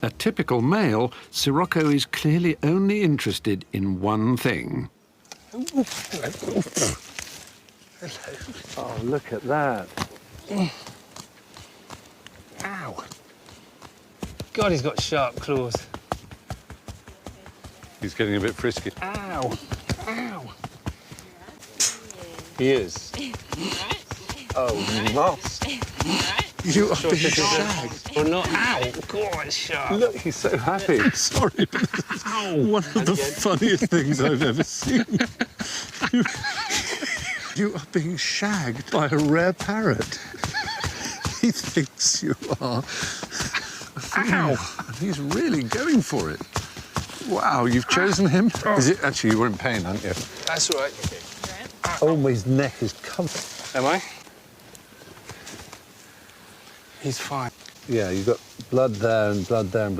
A typical male, Sirocco is clearly only interested in one thing. Oh, look at that. Ow. God, he's got sharp claws. He's getting a bit frisky. Ow. Ow. He is. Oh, you must. You are being shagged. Or not. Ow. God, it's sharp. Look, he's so happy. Sorry, but one of the funniest things I've ever seen. You are being shagged by a rare parrot. He thinks you are. Ow. And he's really going for it. Wow, you've chosen him? Is it actually, you were in pain, aren't you? That's all right. Oh, his neck is covered. Am I? He's fine. Yeah, you've got blood there and blood there and blood.